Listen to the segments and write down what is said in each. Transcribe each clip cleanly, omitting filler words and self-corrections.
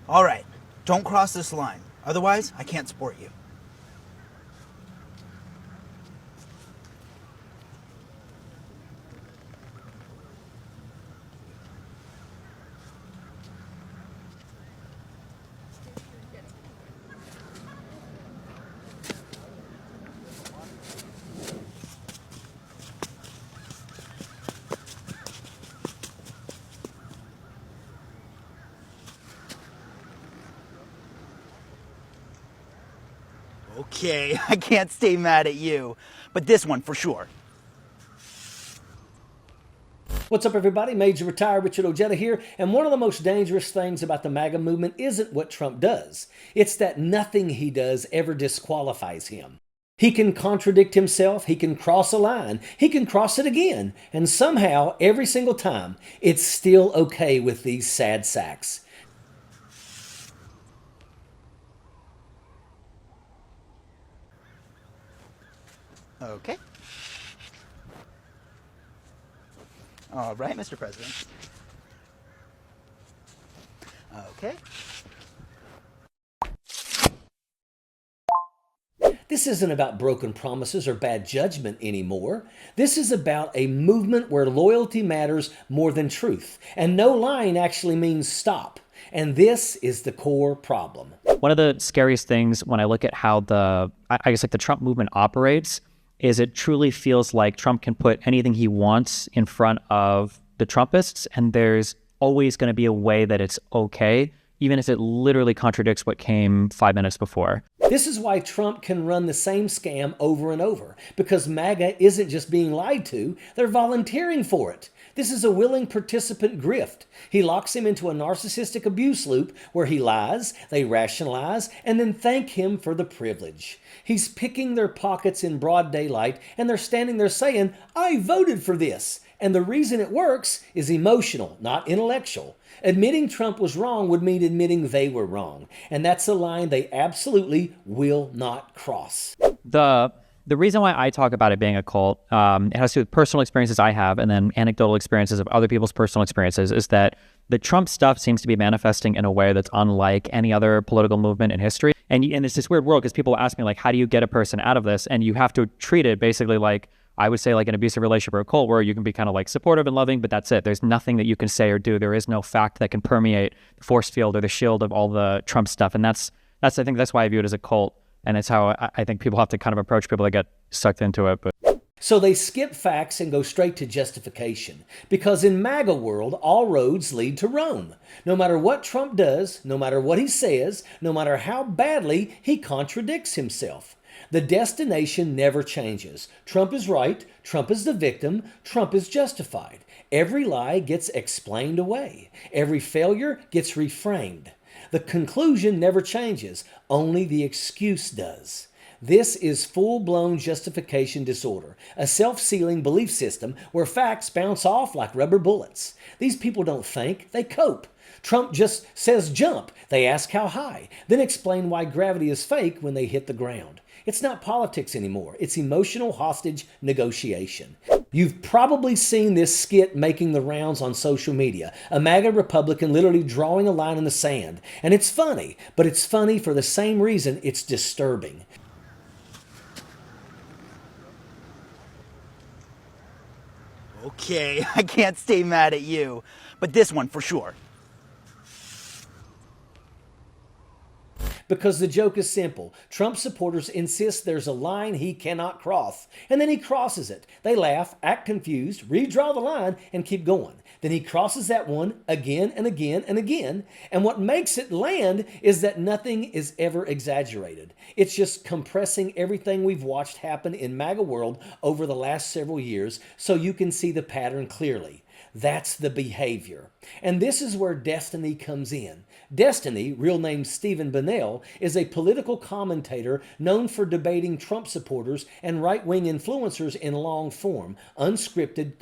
All right, don't cross this line. Otherwise, I can't support you. Okay, I can't stay mad at you, but this one for sure. What's up, everybody? Major Retired Richard Ojeda here, and one of the most dangerous things about the MAGA movement isn't what Trump does. It's that nothing he does ever disqualifies him. He can contradict himself, he can cross a line, he can cross it again, and somehow, every single time, it's still okay with these sad sacks. Okay. All right, Mr. President. Okay. This isn't about broken promises or bad judgment anymore. This is about a movement where loyalty matters more than truth, and no line actually means stop. And this is the core problem. One of the scariest things when I look at how I guess like the Trump movement operates is it truly feels like Trump can put anything he wants in front of the Trumpists, and there's always going to be a way that it's okay, even if it literally contradicts what came 5 minutes before. This is why Trump can run the same scam over and over, because MAGA isn't just being lied to, they're volunteering for it. This is a willing participant grift. He locks him into a narcissistic abuse loop where he lies, they rationalize, and then thank him for the privilege. He's picking their pockets in broad daylight, and they're standing there saying, "I voted for this." And the reason it works is emotional, not intellectual. Admitting Trump was wrong would mean admitting they were wrong. And that's a line they absolutely will not cross. The reason why I talk about it being a cult, it has to do with personal experiences I have and then anecdotal experiences of other people's personal experiences, is that the Trump stuff seems to be manifesting in a way that's unlike any other political movement in history. And it's this weird world because people ask me, like, how do you get a person out of this? And you have to treat it basically like, I would say, like an abusive relationship or a cult, where you can be kind of like supportive and loving, but that's it. There's nothing that you can say or do. There is no fact that can permeate the force field or the shield of all the Trump stuff. And that's I think that's why I view it as a cult. And it's how I think people have to kind of approach people that get sucked into it. But so they skip facts and go straight to justification. Because in MAGA world, all roads lead to Rome. No matter what Trump does, no matter what he says, no matter how badly he contradicts himself, the destination never changes. Trump is right, Trump is the victim, Trump is justified. Every lie gets explained away. Every failure gets reframed. The conclusion never changes, only the excuse does. This is full-blown justification disorder, a self-sealing belief system where facts bounce off like rubber bullets. These people don't think, they cope. Trump just says jump, they ask how high, then explain why gravity is fake when they hit the ground. It's not politics anymore, it's emotional hostage negotiation. You've probably seen this skit making the rounds on social media, a MAGA Republican literally drawing a line in the sand. And it's funny, but it's funny for the same reason it's disturbing. Okay, I can't stay mad at you, but this one for sure. Because the joke is simple. Trump supporters insist there's a line he cannot cross, and then he crosses it. They laugh, act confused, redraw the line, and keep going. Then he crosses that one again and again and again, and what makes it land is that nothing is ever exaggerated. It's just compressing everything we've watched happen in MAGA world over the last several years so you can see the pattern clearly. That's the behavior. And this is where Destiny comes in. Destiny, real name Stephen Bunnell, is a political commentator known for debating Trump supporters and right-wing influencers in long form, unscripted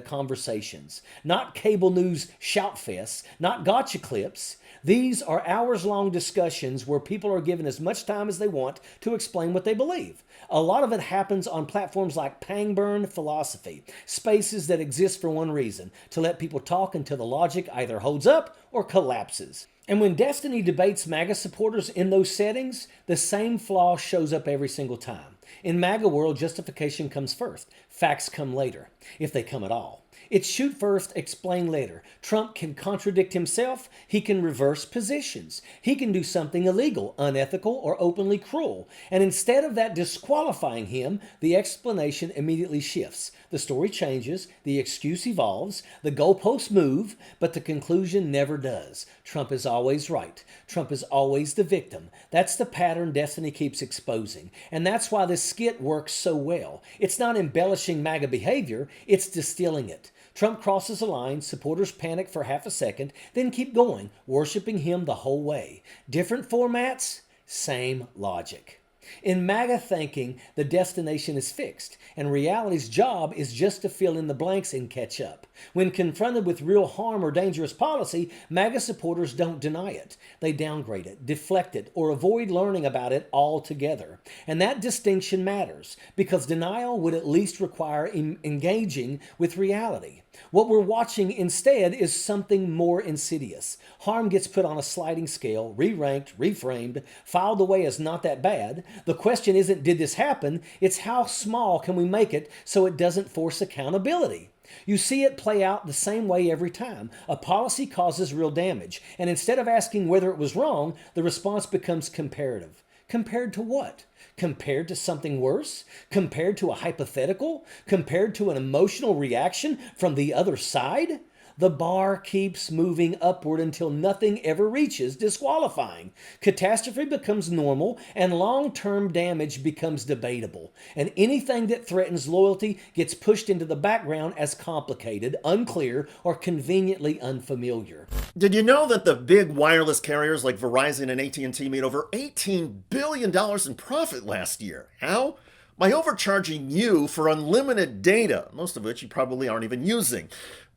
conversations. Not cable news shoutfests, not gotcha clips. These are hours-long discussions where people are given as much time as they want to explain what they believe. A lot of it happens on platforms like Pangburn Philosophy, spaces that exist for one reason, to let people talk until the logic either holds up or collapses. And when Destiny debates MAGA supporters in those settings, the same flaw shows up every single time. In MAGA world, justification comes first. Facts come later, if they come at all. It's shoot first, explain later. Trump can contradict himself. He can reverse positions. He can do something illegal, unethical, or openly cruel. And instead of that disqualifying him, the explanation immediately shifts. The story changes, the excuse evolves, the goalposts move, but the conclusion never does. Trump is always right. Trump is always the victim. That's the pattern Destiny keeps exposing. And that's why this skit works so well. It's not embellishing MAGA behavior, it's distilling it. Trump crosses a line, supporters panic for half a second, then keep going, worshiping him the whole way. Different formats, same logic. In MAGA thinking, the destination is fixed, and reality's job is just to fill in the blanks and catch up. When confronted with real harm or dangerous policy, MAGA supporters don't deny it. They downgrade it, deflect it, or avoid learning about it altogether. And that distinction matters, because denial would at least require engaging with reality. What we're watching instead is something more insidious. Harm gets put on a sliding scale, re-ranked, reframed, filed away as not that bad. The question isn't, did this happen? It's how small can we make it so it doesn't force accountability? You see it play out the same way every time. A policy causes real damage, and instead of asking whether it was wrong, the response becomes comparative. Compared to what? Compared to something worse? Compared to a hypothetical? Compared to an emotional reaction from the other side? The bar keeps moving upward until nothing ever reaches disqualifying. Catastrophe becomes normal and long-term damage becomes debatable. And anything that threatens loyalty gets pushed into the background as complicated, unclear, or conveniently unfamiliar. Did you know that the big wireless carriers like Verizon and AT&T made over $18 billion in profit last year? How? By overcharging you for unlimited data, most of which you probably aren't even using.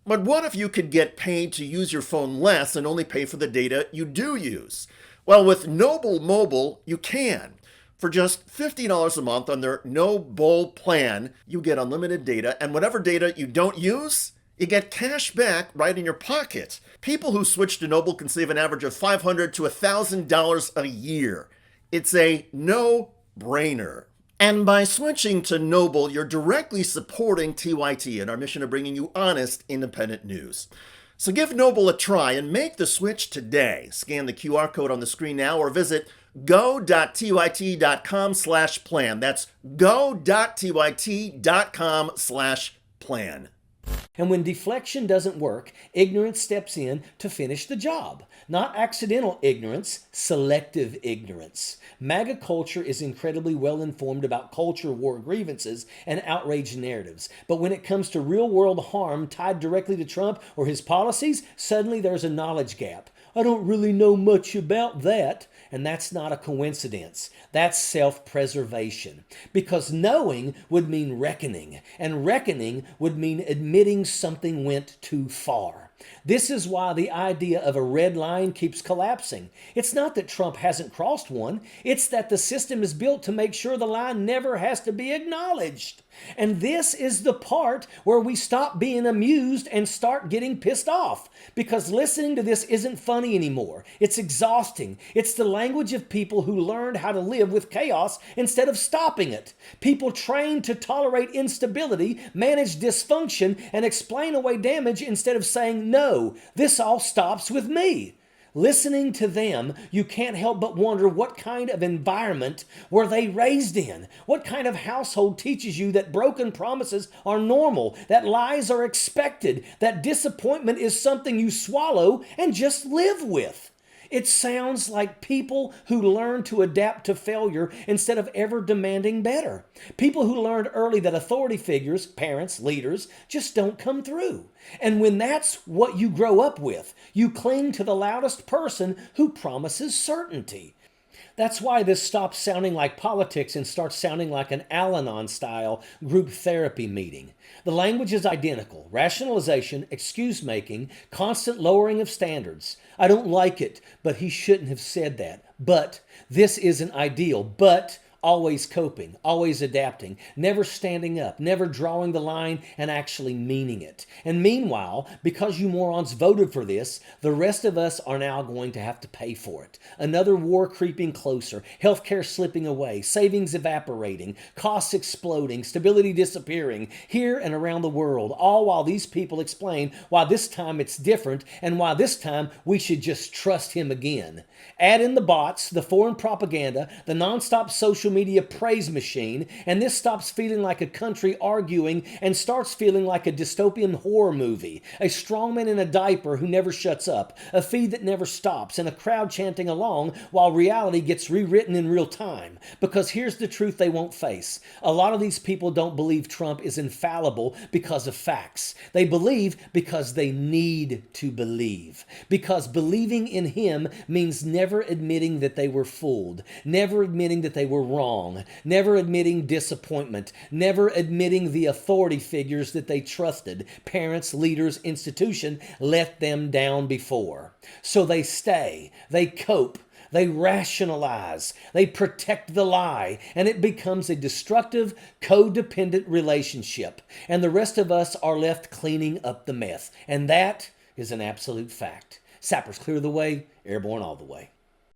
But what if you could get paid to use your phone less and only pay for the data you do use? Well, with Noble Mobile, you can. For just $50 a month on their No Bull plan, you get unlimited data, and whatever data you don't use, you get cash back right in your pocket. People who switch to Noble can save an average of $500 to $1,000 a year. It's a no-brainer. And by switching to Noble, you're directly supporting TYT and our mission of bringing you honest, independent news. So give Noble a try and make the switch today. Scan the QR code on the screen now or visit go.tyt.com/plan. That's go.tyt.com/plan. And when deflection doesn't work, ignorance steps in to finish the job. Not accidental ignorance, selective ignorance. MAGA culture is incredibly well informed about culture war grievances and outrage narratives. But when it comes to real-world harm tied directly to Trump or his policies, suddenly there's a knowledge gap. I don't really know much about that. And that's not a coincidence. That's self-preservation. Because knowing would mean reckoning, and reckoning would mean admitting something went too far. This is why the idea of a red line keeps collapsing. It's not that Trump hasn't crossed one. It's that the system is built to make sure the line never has to be acknowledged. And this is the part where we stop being amused and start getting pissed off. Because listening to this isn't funny anymore. It's exhausting. It's the language of people who learned how to live with chaos instead of stopping it. People trained to tolerate instability, manage dysfunction, and explain away damage instead of saying, no, this all stops with me. Listening to them, you can't help but wonder what kind of environment were they raised in? What kind of household teaches you that broken promises are normal, that lies are expected, that disappointment is something you swallow and just live with? It sounds like people who learn to adapt to failure instead of ever demanding better. People who learned early that authority figures, parents, leaders, just don't come through. And when that's what you grow up with, you cling to the loudest person who promises certainty. That's why this stops sounding like politics and starts sounding like an Al-Anon-style group therapy meeting. The language is identical. Rationalization, excuse-making, constant lowering of standards. I don't like it, but he shouldn't have said that. But this isn't ideal. But always coping, always adapting, never standing up, never drawing the line and actually meaning it. And meanwhile, because you morons voted for this, the rest of us are now going to have to pay for it. Another war creeping closer, healthcare slipping away, savings evaporating, costs exploding, stability disappearing here and around the world, all while these people explain why this time it's different and why this time we should just trust him again. Add in the bots, the foreign propaganda, the nonstop social media praise machine, and this stops feeling like a country arguing and starts feeling like a dystopian horror movie. A strongman in a diaper who never shuts up, a feed that never stops, and a crowd chanting along while reality gets rewritten in real time. Because here's the truth they won't face. A lot of these people don't believe Trump is infallible because of facts. They believe because they need to believe. Because believing in him means never admitting that they were fooled, never admitting that they were wrong, never admitting disappointment, never admitting the authority figures that they trusted, parents, leaders, institution, let them down before. So they stay, they cope, they rationalize, they protect the lie, and it becomes a destructive, codependent relationship. And the rest of us are left cleaning up the mess. And that is an absolute fact. Sappers clear the way, airborne all the way.